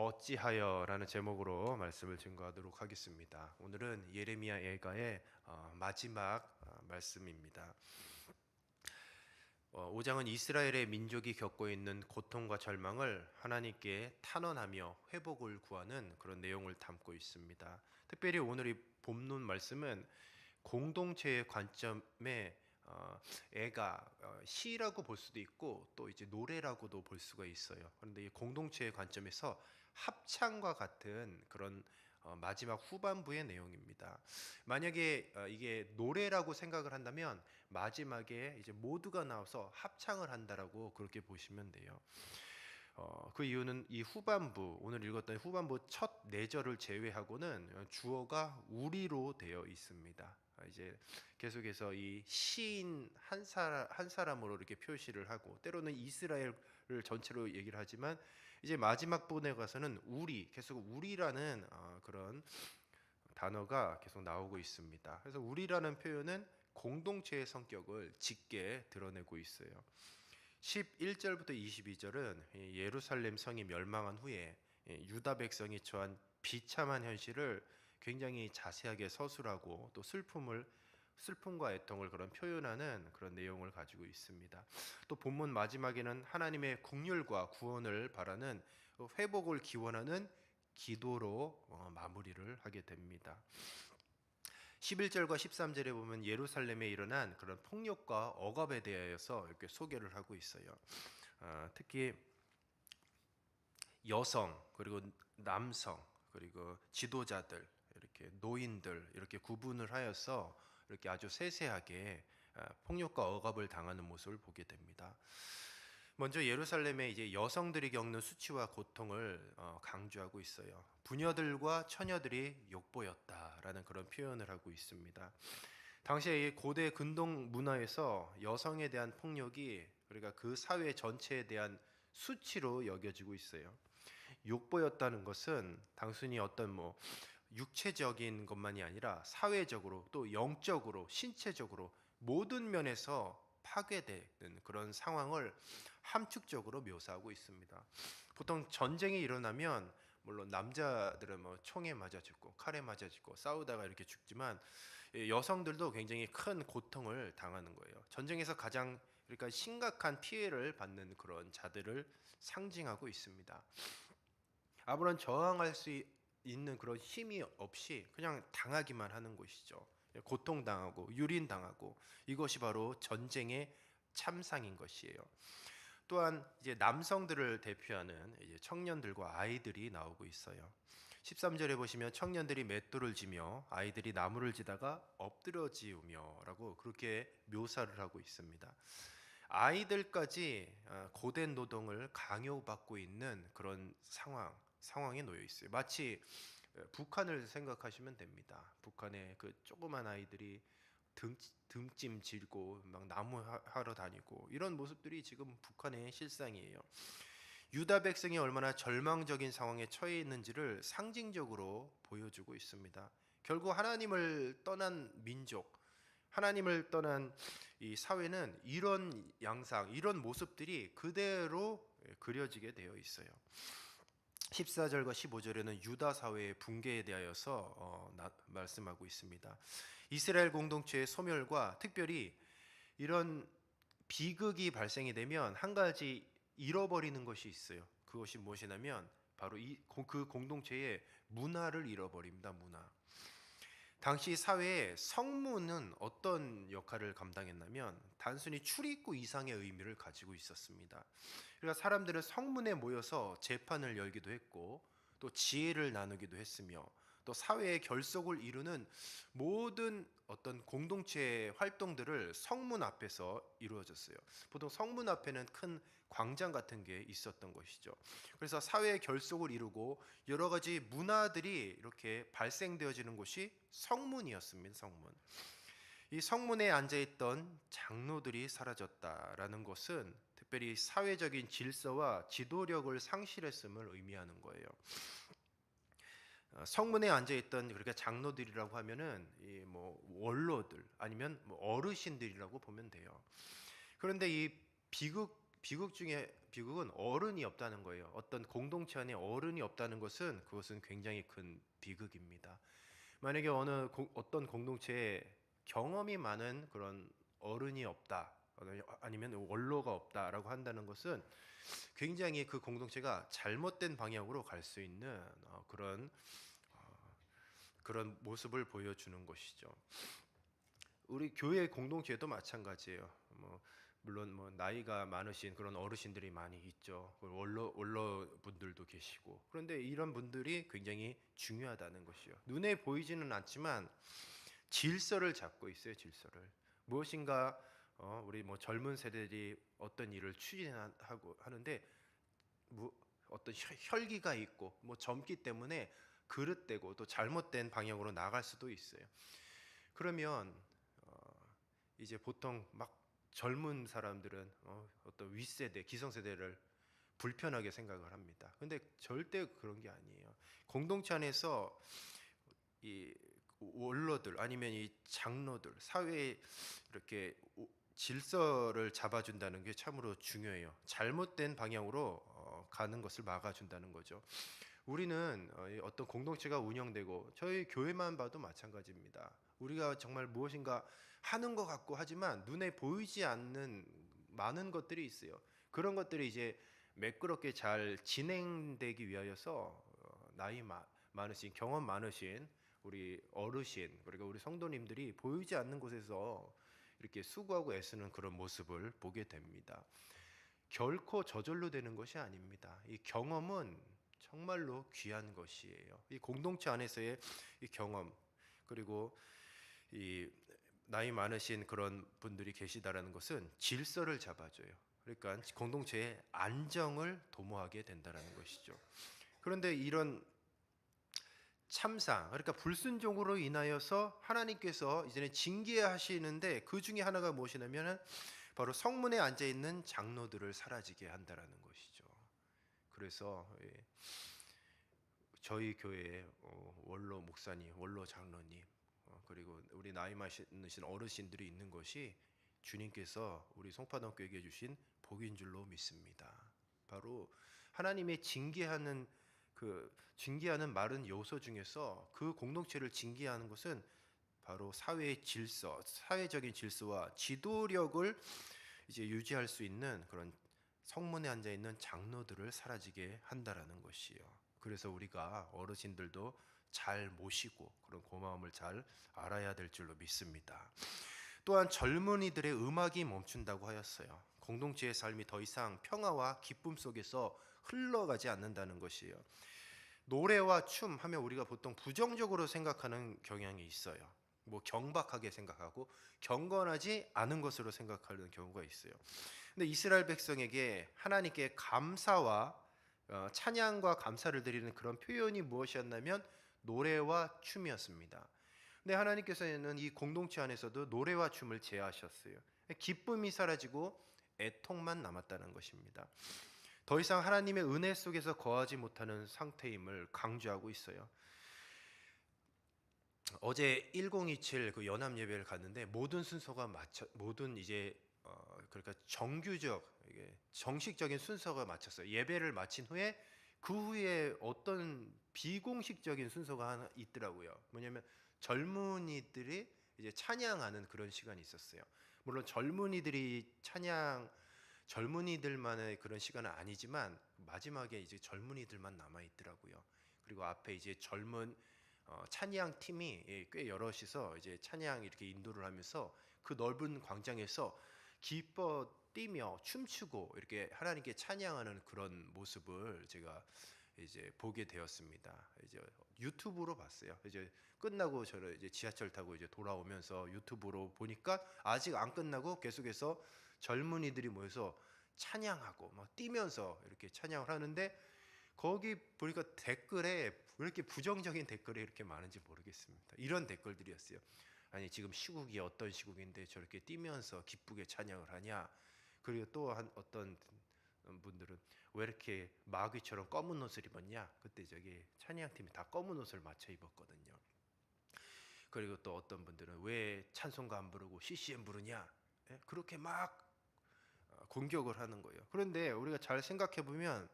어찌하여라는 제목으로 말씀을 증거하도록 하겠습니다. 오늘은 예레미야 애가의 마지막 말씀입니다. 5장은 이스라엘의 민족이 겪고 있는 고통과 절망을 하나님께 탄원하며 회복을 구하는 그런 내용을 담고 있습니다. 특별히 오늘 이 본문 말씀은 공동체의 관점에 애가 시라고 볼 수도 있고 또 이제 노래라고도 볼 수가 있어요. 그런데 이 공동체의 관점에서 합창과 같은 그런 마지막 후반부의 내용입니다. 만약에 이게 노래라고 생각을 한다면 마지막에 이제 모두가 나와서 합창을 한다라고 그렇게 보시면 돼요. 그 이유는 이 후반부, 오늘 읽었던 후반부 첫 네 절을 제외하고는 주어가 우리로 되어 있습니다. 이제 계속해서 이 시인 한 사람으로 이렇게 표시를 하고 때로는 이스라엘을 전체로 얘기를 하지만 이제 마지막 부분에 가서는 우리, 계속 우리라는 그런 단어가 계속 나오고 있습니다. 그래서 우리라는 표현은 공동체의 성격을 짙게 드러내고 있어요. 11절부터 22절은 예루살렘 성이 멸망한 후에 유다 백성이 처한 비참한 현실을 굉장히 자세하게 서술하고 또 슬픔과 애통을 그런 표현하는 그런 내용을 가지고 있습니다. 또 본문 마지막에는 하나님의 긍휼과 구원을 바라는 회복을 기원하는 기도로 마무리를 하게 됩니다. 11절과 13절에 보면 예루살렘에 일어난 그런 폭력과 억압에 대하여서 이렇게 소개를 하고 있어요. 특히 여성 그리고 남성 그리고 지도자들 이렇게 노인들 이렇게 구분을 하여서 이렇게 아주 세세하게 폭력과 억압을 당하는 모습을 보게 됩니다. 먼저 예루살렘에 이제 여성들이 겪는 수치와 고통을 강조하고 있어요. 부녀들과 처녀들이 욕보였다라는 그런 표현을 하고 있습니다. 당시에 이 고대 근동 문화에서 여성에 대한 폭력이 그러니까 그 사회 전체에 대한 수치로 여겨지고 있어요. 욕보였다는 것은 단순히 어떤 육체적인 것만이 아니라 사회적으로 또 영적으로 신체적으로 모든 면에서 파괴되는 그런 상황을 함축적으로 묘사하고 있습니다. 보통 전쟁이 일어나면 물론 남자들은 총에 맞아 죽고 칼에 맞아 죽고 싸우다가 이렇게 죽지만 여성들도 굉장히 큰 고통을 당하는 거예요. 전쟁에서 가장 그러니까 심각한 피해를 받는 그런 자들을 상징하고 있습니다. 아무런 저항할 수 있는 그런 힘이 없이 그냥 당하기만 하는 것이죠. 고통당하고 유린당하고 이것이 바로 전쟁의 참상인 것이에요. 또한 이제 남성들을 대표하는 이제 청년들과 아이들이 나오고 있어요. 13절에 보시면 청년들이 맷돌을 지며 아이들이 나무를 지다가 엎드러지우며라고 그렇게 묘사를 하고 있습니다. 아이들까지 고된 노동을 강요받고 있는 그런 상황에 놓여 있어요. 마치 북한을 생각하시면 됩니다. 북한의 그 조그만 아이들이 등짐 질고 막 나무 하러 다니고 이런 모습들이 지금 북한의 실상이에요. 유다 백성이 얼마나 절망적인 상황에 처해 있는지를 상징적으로 보여주고 있습니다. 결국 하나님을 떠난 민족, 하나님을 떠난 이 사회는 이런 양상, 이런 모습들이 그대로 그려지게 되어 있어요. 14절과 15절에는 유다 사회의 붕괴에 대하여서 말씀하고 있습니다. 이스라엘 공동체의 소멸과 특별히 이런 비극이 발생이 되면 한 가지 잃어버리는 것이 있어요. 그것이 무엇이냐면 바로 그 공동체의 문화를 잃어버립니다. 문화. 당시 사회에 성문은 어떤 역할을 감당했냐면 단순히 출입구 이상의 의미를 가지고 있었습니다. 그러니까 사람들은 성문에 모여서 재판을 열기도 했고 또 지혜를 나누기도 했으며 또 사회의 결속을 이루는 모든 어떤 공동체의 활동들을 성문 앞에서 이루어졌어요. 보통 성문 앞에는 큰 광장 같은 게 있었던 것이죠. 그래서 사회의 결속을 이루고 여러 가지 문화들이 이렇게 발생되어지는 곳이 성문이었습니다. 성문. 이 성문에 앉아있던 장로들이 사라졌다라는 것은 특별히 사회적인 질서와 지도력을 상실했음을 의미하는 거예요. 성문에 앉아있던 그러니까 장로들이라고 하면은 이 원로들 아니면 어르신들이라고 보면 돼요. 그런데 이 비극은 어른이 없다는 거예요. 어떤 공동체 안에 어른이 없다는 것은 그것은 굉장히 큰 비극입니다. 만약에 어떤 공동체에 경험이 많은 그런 어른이 없다, 아니면 원로가 없다라고 한다는 것은 굉장히 그 공동체가 잘못된 방향으로 갈 수 있는 그런 모습을 보여주는 것이죠. 우리 교회 공동체도 마찬가지예요. 물론 나이가 많으신 그런 어르신들이 많이 있죠. 원로 분들도 계시고. 그런데 이런 분들이 굉장히 중요하다는 것이요. 눈에 보이지는 않지만 질서를 잡고 있어요. 질서를. 무엇인가 우리 젊은 세대들이 어떤 일을 추진하고 하는데 어떤 혈기가 있고 젊기 때문에 그릇되고 또 잘못된 방향으로 나갈 수도 있어요. 그러면 이제 보통 막 젊은 사람들은 어떤 윗세대, 기성세대를 불편하게 생각을 합니다. 근데 절대 그런 게 아니에요. 공동체 안에서 이 원로들 아니면 이 장로들, 사회에 이렇게 질서를 잡아준다는 게 참으로 중요해요. 잘못된 방향으로 가는 것을 막아준다는 거죠. 우리는 어떤 공동체가 운영되고 저희 교회만 봐도 마찬가지입니다. 우리가 정말 무엇인가 하는 것 같고 하지만 눈에 보이지 않는 많은 것들이 있어요. 그런 것들이 이제 매끄럽게 잘 진행되기 위하여서 많으신 경험 많으신 우리 어르신 그리고 우리 성도님들이 보이지 않는 곳에서 이렇게 수고하고 애쓰는 그런 모습을 보게 됩니다. 결코 저절로 되는 것이 아닙니다. 이 경험은 정말로 귀한 것이에요. 이 공동체 안에서의 이 경험 그리고 이 나이 많으신 그런 분들이 계시다라는 것은 질서를 잡아줘요. 그러니까 공동체의 안정을 도모하게 된다라는 것이죠. 그런데 이런 참상, 그러니까 불순종으로 인하여서 하나님께서 이제는 징계하시는데 그 중에 하나가 무엇이냐면 바로 성문에 앉아 있는 장로들을 사라지게 한다라는 것이죠. 그래서 저희 교회에 원로 목사님, 원로 장로님 그리고 우리 나이 많으신 어르신들이 있는 것이 주님께서 우리 송파동교회에 주신 복인 줄로 믿습니다. 바로 하나님의 징계하는 마른 요소 중에서 그 공동체를 징계하는 것은 바로 사회의 질서, 사회적인 질서와 지도력을 이제 유지할 수 있는 그런 성문에 앉아 있는 장로들을 사라지게 한다라는 것이요. 그래서 우리가 어르신들도 잘 모시고 그런 고마움을 잘 알아야 될 줄로 믿습니다. 또한 젊은이들의 음악이 멈춘다고 하였어요. 공동체의 삶이 더 이상 평화와 기쁨 속에서 흘러가지 않는다는 것이에요. 노래와 춤 하면 우리가 보통 부정적으로 생각하는 경향이 있어요. 경박하게 생각하고 경건하지 않은 것으로 생각하는 경우가 있어요. 근데 이스라엘 백성에게 하나님께 감사와 찬양과 감사를 드리는 그런 표현이 무엇이었냐면 노래와 춤이었습니다. 근데 하나님께서는 이 공동체 안에서도 노래와 춤을 제하셨어요. 기쁨이 사라지고 애통만 남았다는 것입니다. 더 이상 하나님의 은혜 속에서 거하지 못하는 상태임을 강조하고 있어요. 어제 1027 그 연합 예배를 갔는데 모든 순서가 모든 이제 그러니까 정규적 정식적인 순서가 마쳤어요. 예배를 마친 후에 그 후에 어떤 비공식적인 순서가 하나 있더라고요. 뭐냐면 젊은이들이 이제 찬양하는 그런 시간이 있었어요. 물론 젊은이들만의 그런 시간은 아니지만 마지막에 이제 젊은이들만 남아 있더라고요. 그리고 앞에 이제 젊은 찬양 팀이 꽤 여럿이서 이제 찬양 이렇게 인도를 하면서 그 넓은 광장에서 기뻐 뛰며 춤추고 이렇게 하나님께 찬양하는 그런 모습을 제가 이제 보게 되었습니다. 이제 유튜브로 봤어요. 이제 끝나고 저는 이제 지하철 타고 이제 돌아오면서 유튜브로 보니까 아직 안 끝나고 계속해서 젊은이들이 모여서 찬양하고 막 뛰면서 이렇게 찬양을 하는데 거기 보니까 댓글에 왜 이렇게 부정적인 댓글이 이렇게 많은지 모르겠습니다. 이런 댓글들이었어요. 아니 지금 시국이 어떤 시국인데 저렇게 뛰면서 기쁘게 찬양을 하냐. 그리고 또 어떤 분들은 왜 이렇게 마귀처럼 검은 옷을 입었냐. 그때 저기 찬양팀이 다 검은 옷을 맞춰 입었거든요. 그리고 또 어떤 분들은 왜 찬송가 안 부르고 CCM 부르냐. 그렇게 막 공격을 하는 거예요. 그런데 우리가 잘 생각해 보면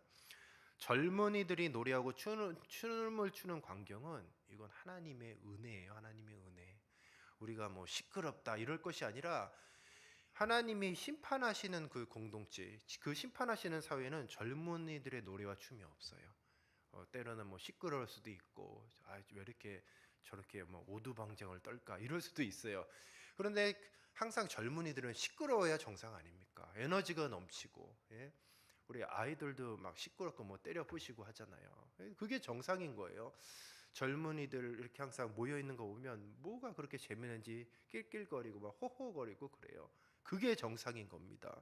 젊은이들이 노래하고 춤을 추는 광경은 이건 하나님의 은혜예요. 하나님의 은혜. 우리가 뭐 시끄럽다 이럴 것이 아니라 하나님이 심판하시는 그 공동체, 그 심판하시는 사회는 젊은이들의 노래와 춤이 없어요. 때로는 뭐 시끄러울 수도 있고, 왜 이렇게 저렇게 뭐 오두방정을 떨까 이럴 수도 있어요. 그런데 항상 젊은이들은 시끄러워야 정상 아닙니까? 에너지가 넘치고, 예? 우리 아이들도 막 시끄럽고 뭐 때려 부시고 하잖아요. 그게 정상인 거예요. 젊은이들 이렇게 항상 모여 있는 거 보면 뭐가 그렇게 재밌는지 낄낄거리고 막 호호거리고 그래요. 그게 정상인 겁니다.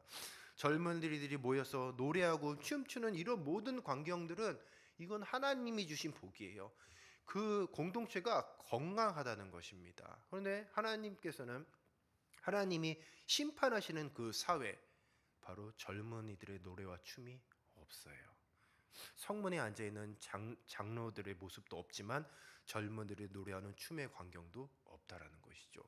젊은이들이 모여서 노래하고 춤추는 이런 모든 광경들은 이건 하나님이 주신 복이에요. 그 공동체가 건강하다는 것입니다. 그런데 하나님께서는 하나님이 심판하시는 그 사회, 바로 젊은이들의 노래와 춤이 없어요. 성문에 앉아 있는 장로들의 모습도 없지만 젊은이들이 노래하는 춤의 광경도 없다라는 것이죠.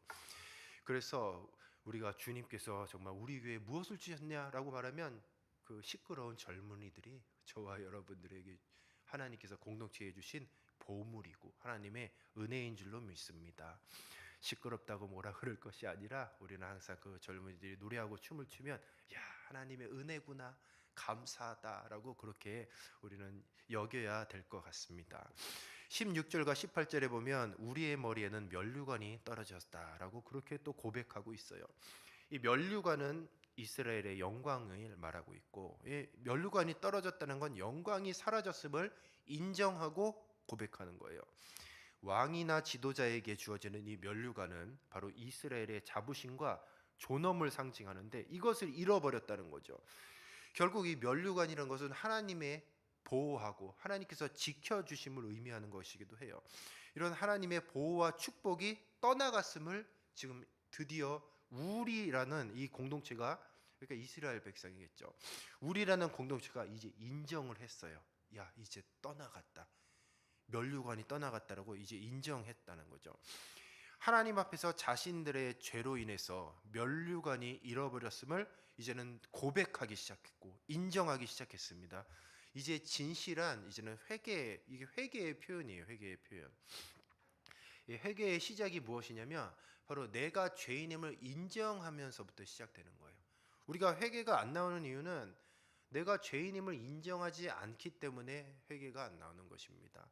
그래서 우리가 주님께서 정말 우리 교회에 무엇을 주셨냐라고 말하면 그 시끄러운 젊은이들이 저와 여러분들에게 하나님께서 공동체에 주신 보물이고 하나님의 은혜인 줄로 믿습니다. 시끄럽다고 뭐라 그럴 것이 아니라 우리는 항상 그 젊은이들이 노래하고 춤을 추면 야, 하나님의 은혜구나, 감사하다라고 그렇게 우리는 여겨야 될 것 같습니다. 16절과 18절에 보면 우리의 머리에는 면류관이 떨어졌다라고 그렇게 또 고백하고 있어요. 이 면류관은 이스라엘의 영광을 말하고 있고, 이 면류관이 떨어졌다는 건 영광이 사라졌음을 인정하고 고백하는 거예요. 왕이나 지도자에게 주어지는 이 면류관은 바로 이스라엘의 자부심과 존엄을 상징하는데 이것을 잃어버렸다는 거죠. 결국 이 면류관이라는 것은 하나님의 보호하고 하나님께서 지켜주심을 의미하는 것이기도 해요. 이런 하나님의 보호와 축복이 떠나갔음을 지금 드디어 우리라는 이 공동체가, 그러니까 이스라엘 백성이겠죠. 우리라는 공동체가 이제 인정을 했어요. 야, 이제 떠나갔다. 면류관이 떠나갔다라고 이제 인정했다는 거죠. 하나님 앞에서 자신들의 죄로 인해서 면류관이 잃어버렸음을 이제는 고백하기 시작했고 인정하기 시작했습니다. 이제 진실한 이제는 회개, 이게 회개의 표현이에요. 회개의 표현. 이 회개의 시작이 무엇이냐면 바로 내가 죄인임을 인정하면서부터 시작되는 거예요. 우리가 회개가 안 나오는 이유는 내가 죄인임을 인정하지 않기 때문에 회개가 안 나오는 것입니다.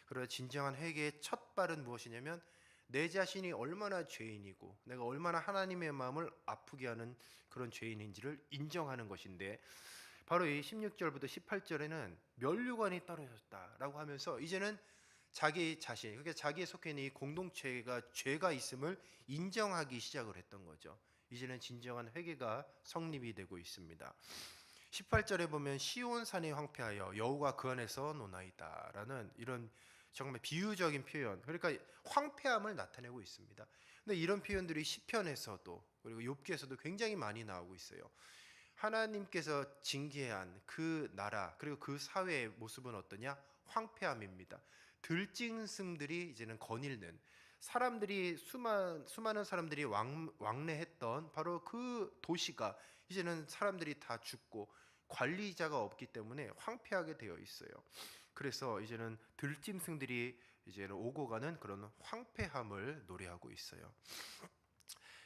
그러나 진정한 회개의 첫 발은 무엇이냐면 내 자신이 얼마나 죄인이고 내가 얼마나 하나님의 마음을 아프게 하는 그런 죄인인지를 인정하는 것인데, 바로 이 16절부터 18절에는 면류관이 떨어졌다라고 하면서 이제는 자기 자신, 그러니까 자기에 속해 있는 이 공동체가 죄가 있음을 인정하기 시작을 했던 거죠. 이제는 진정한 회개가 성립이 되고 있습니다. 18절에 보면 시온산이 황폐하여 여호와 그 안에서 노나이다라는 이런 정말 비유적인 표현, 그러니까 황폐함을 나타내고 있습니다. 근데 이런 표현들이 시편에서도 그리고 욥기에서도 굉장히 많이 나오고 있어요. 하나님께서 징계한 그 나라 그리고 그 사회의 모습은 어떠냐? 황폐함입니다. 들짐승들이 이제는 거닐는, 사람들이 수많은 사람들이 왕래했던 바로 그 도시가 이제는 사람들이 다 죽고 관리자가 없기 때문에 황폐하게 되어 있어요. 그래서 이제는 들짐승들이 이제는 오고 가는 그런 황폐함을 노래하고 있어요.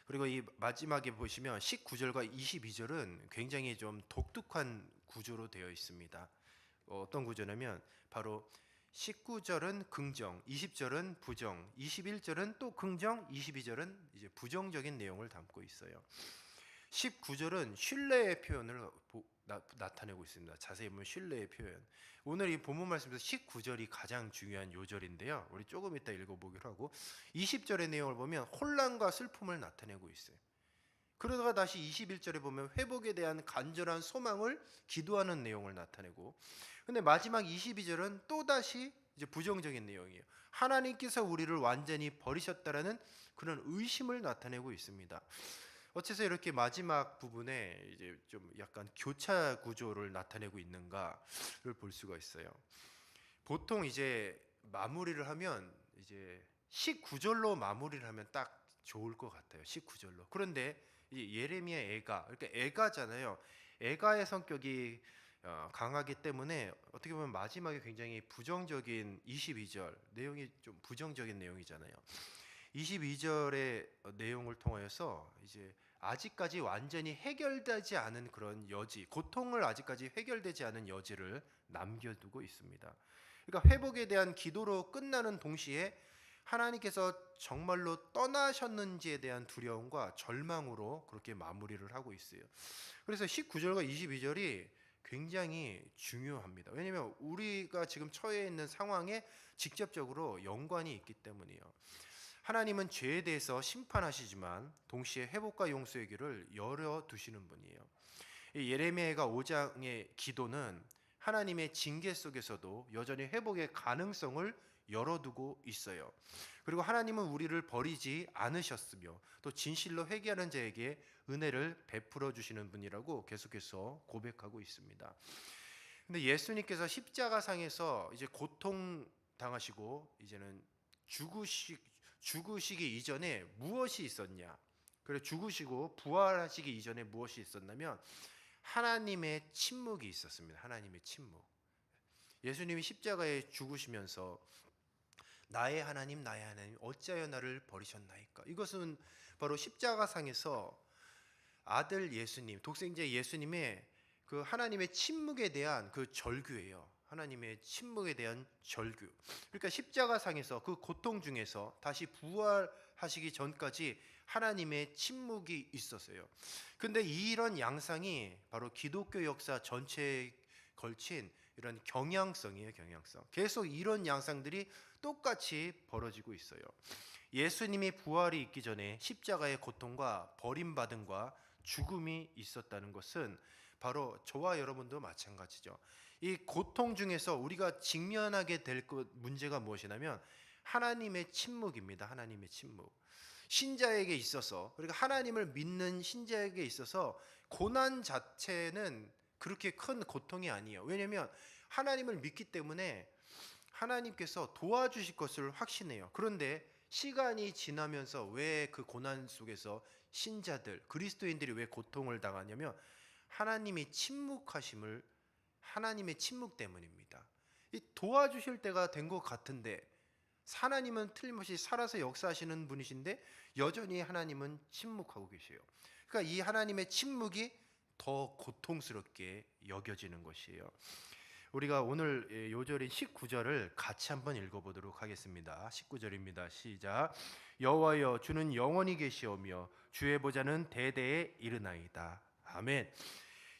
그리고 이 마지막에 보시면 19절과 22절은 굉장히 좀 독특한 구조로 되어 있습니다. 어떤 구조냐면 바로 19절은 긍정, 20절은 부정, 21절은 또 긍정, 22절은 이제 부정적인 내용을 담고 있어요. 19절은 신뢰의 표현을 나타내고 있습니다. 자세히 보면 신뢰의 표현. 오늘 이 본문 말씀에서 19절이 가장 중요한 요절인데요. 우리 조금 이따 읽어보기로 하고 20절의 내용을 보면 혼란과 슬픔을 나타내고 있어요. 그러다가 다시 21절에 보면 회복에 대한 간절한 소망을 기도하는 내용을 나타내고, 근데 마지막 22절은 또다시 이제 부정적인 내용이에요. 하나님께서 우리를 완전히 버리셨다라는 그런 의심을 나타내고 있습니다. 어째서 이렇게 마지막 부분에 이제 좀 약간 교차 구조를 나타내고 있는가를 볼 수가 있어요. 보통 이제 마무리를 하면 이제 19절로 마무리를 하면 딱 좋을 것 같아요. 19절로. 그런데 이제 예레미야 애가, 그러니까 애가잖아요. 애가의 성격이 강하기 때문에 어떻게 보면 마지막에 굉장히 부정적인 22절 내용이 좀 부정적인 내용이잖아요. 22절의 내용을 통하여서 이제 아직까지 완전히 해결되지 않은 그런 여지, 고통을 아직까지 해결되지 않은 여지를 남겨두고 있습니다. 그러니까 회복에 대한 기도로 끝나는 동시에 하나님께서 정말로 떠나셨는지에 대한 두려움과 절망으로 그렇게 마무리를 하고 있어요. 그래서 19절과 22절이 굉장히 중요합니다. 왜냐하면 우리가 지금 처해 있는 상황에 직접적으로 연관이 있기 때문이에요. 하나님은 죄에 대해서 심판하시지만 동시에 회복과 용서의 길을 열어두시는 분이에요. 이 예레미야가 5장의 기도는 하나님의 징계 속에서도 여전히 회복의 가능성을 열어두고 있어요. 그리고 하나님은 우리를 버리지 않으셨으며 또 진실로 회개하는 자에게 은혜를 베풀어 주시는 분이라고 계속해서 고백하고 있습니다. 근데 예수님께서 십자가상에서 이제 고통 당하시고 이제는 죽으시기 이전에 무엇이 있었냐? 그래 죽으시고 부활하시기 이전에 무엇이 있었냐면 하나님의 침묵이 있었습니다. 하나님의 침묵. 예수님이 십자가에 죽으시면서 나의 하나님 어찌하여 나를 버리셨나이까? 이것은 바로 십자가상에서 아들 예수님, 독생자 예수님의 그 하나님의 침묵에 대한 그 절규예요. 하나님의 침묵에 대한 절규. 그러니까 십자가상에서 그 고통 중에서 다시 부활하시기 전까지 하나님의 침묵이 있었어요. 근데 이런 양상이 바로 기독교 역사 전체에 걸친 이런 경향성이에요, 경향성. 계속 이런 양상들이 똑같이 벌어지고 있어요. 예수님이 부활이 있기 전에 십자가의 고통과 버림받음과 죽음이 있었다는 것은 바로 저와 여러분도 마찬가지죠. 이 고통 중에서 우리가 직면하게 될 문제가 무엇이냐면 하나님의 침묵입니다. 하나님의 침묵. 신자에게 있어서, 그러니까 하나님을 믿는 신자에게 있어서 고난 자체는 그렇게 큰 고통이 아니에요. 왜냐하면 하나님을 믿기 때문에 하나님께서 도와주실 것을 확신해요. 그런데 시간이 지나면서 왜 그 고난 속에서 신자들, 그리스도인들이 왜 고통을 당하냐면 하나님의 침묵하심을, 하나님의 침묵 때문입니다. 이 도와주실 때가 된 것 같은데 하나님은 틀림없이 살아서 역사하시는 분이신데 여전히 하나님은 침묵하고 계세요. 그러니까 이 하나님의 침묵이 더 고통스럽게 여겨지는 것이에요. 우리가 오늘 요절인 19절을 같이 한번 읽어보도록 하겠습니다. 19절입니다. 시작. 여호와여 주는 영원히 계시오며 주의 보좌는 대대에 이르나이다. 아멘.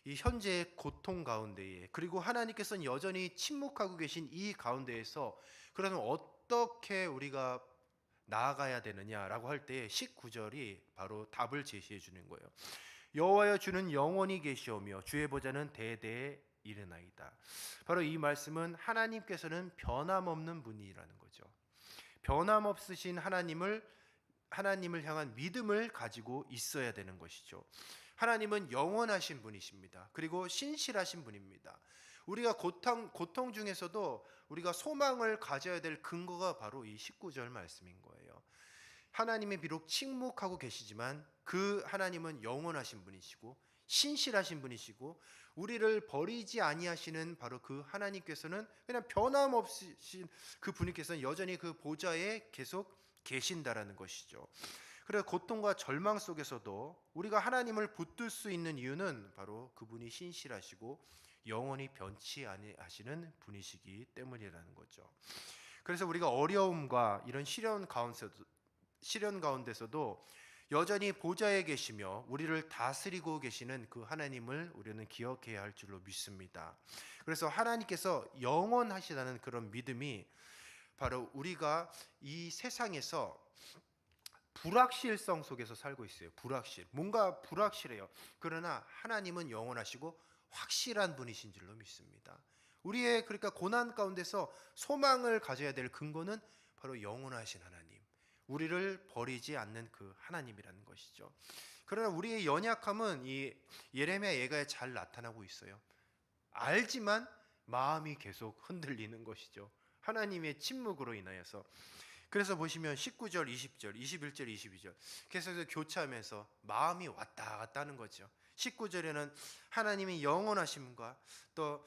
이 현재의 고통 가운데에, 그리고 하나님께서는 여전히 침묵하고 계신 이 가운데에서 그러면 어떻게 우리가 나아가야 되느냐라고 할 때 19절이 바로 답을 제시해 주는 거예요. 여호와여 주는 영원히 계시오며 주의 보좌는 대대에 이르나이다. 바로 이 말씀은 하나님께서는 변함없는 분이라는 거죠. 변함없으신 하나님을 향한 믿음을 가지고 있어야 되는 것이죠. 하나님은 영원하신 분이십니다. 그리고 신실하신 분입니다. 우리가 고통 중에서도 우리가 소망을 가져야 될 근거가 바로 이 19절 말씀인 거예요. 하나님이 비록 침묵하고 계시지만 그 하나님은 영원하신 분이시고 신실하신 분이시고 우리를 버리지 아니하시는 바로 그 하나님께서는 그냥 변함없으신 그 분께서는 여전히 그 보좌에 계속 계신다라는 것이죠. 그래서 고통과 절망 속에서도 우리가 하나님을 붙들 수 있는 이유는 바로 그분이 신실하시고 영원히 변치 아니하시는 분이시기 때문이라는 거죠. 그래서 우리가 어려움과 이런 시련 가운데서도 여전히 보좌에 계시며 우리를 다스리고 계시는 그 하나님을 우리는 기억해야 할 줄로 믿습니다. 그래서 하나님께서 영원하시다는 그런 믿음이 바로 우리가 이 세상에서 불확실성 속에서 살고 있어요. 뭔가 불확실해요. 그러나 하나님은 영원하시고 확실한 분이신 줄로 믿습니다. 우리의 그러니까 고난 가운데서 소망을 가져야 될 근거는 바로 영원하신 하나님, 우리를 버리지 않는 그 하나님이라는 것이죠. 그러나 우리의 연약함은 이 예레미야 예가에 잘 나타나고 있어요. 알지만 마음이 계속 흔들리는 것이죠. 하나님의 침묵으로 인하여서. 그래서 보시면 19절, 20절, 21절, 22절 계속해서 교차하면서 마음이 왔다 갔다 하는 거죠. 19절에는 하나님의 영원하심과 또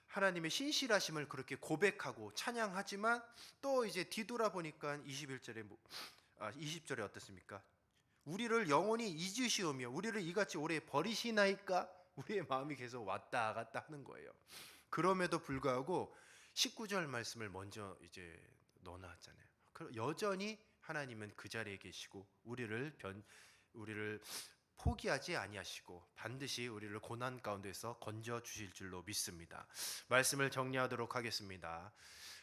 하나님의 신실하심을 그렇게 고백하고 찬양하지만 또 이제 뒤돌아보니까 20절에 어떻습니까? 우리를 영원히 잊으시오며 우리를 이같이 오래 버리시나이까? 우리의 마음이 계속 왔다 갔다 하는 거예요. 그럼에도 불구하고 19절 말씀을 먼저 이제 넣어놨잖아요. 여전히 하나님은 그 자리에 계시고 우리를 포기하지 아니하시고 반드시 우리를 고난 가운데서 건져 주실 줄로 믿습니다. 말씀을 정리하도록 하겠습니다.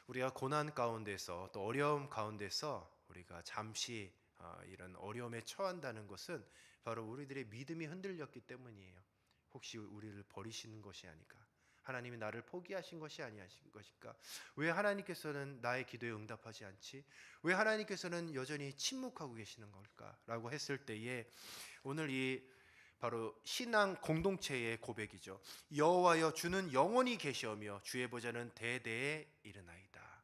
우리가 고난 가운데서 또 어려움 가운데서 우리가 잠시 이런 어려움에 처한다는 것은 바로 우리들의 믿음이 흔들렸기 때문이에요. 혹시 우리를 버리시는 것이 아닐까? 하나님이 나를 포기하신 것이 아니하신 것일까? 왜 하나님께서는 나의 기도에 응답하지 않지? 왜 하나님께서는 여전히 침묵하고 계시는 걸까? 라고 했을 때에 오늘 이 바로 신앙 공동체의 고백이죠. 여호와여 주는 영원히 계시오며 주의 보좌는 대대에 이르나이다.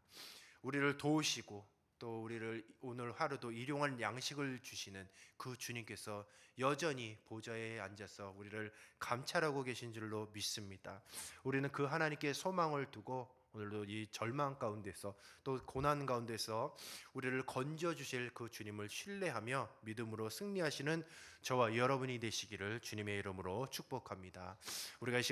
우리를 도우시고 또 우리를 오늘 하루도 일용할 양식을 주시는 그 주님께서 여전히 보좌에 앉아서 우리를 감찰하고 계신 줄로 믿습니다. 우리는 그 하나님께 소망을 두고 오늘도 이 절망 가운데서 또 고난 가운데서 우리를 건져 주실 그 주님을 신뢰하며 믿음으로 승리하시는 저와 여러분이 되시기를 주님의 이름으로 축복합니다. 우리가 이 시간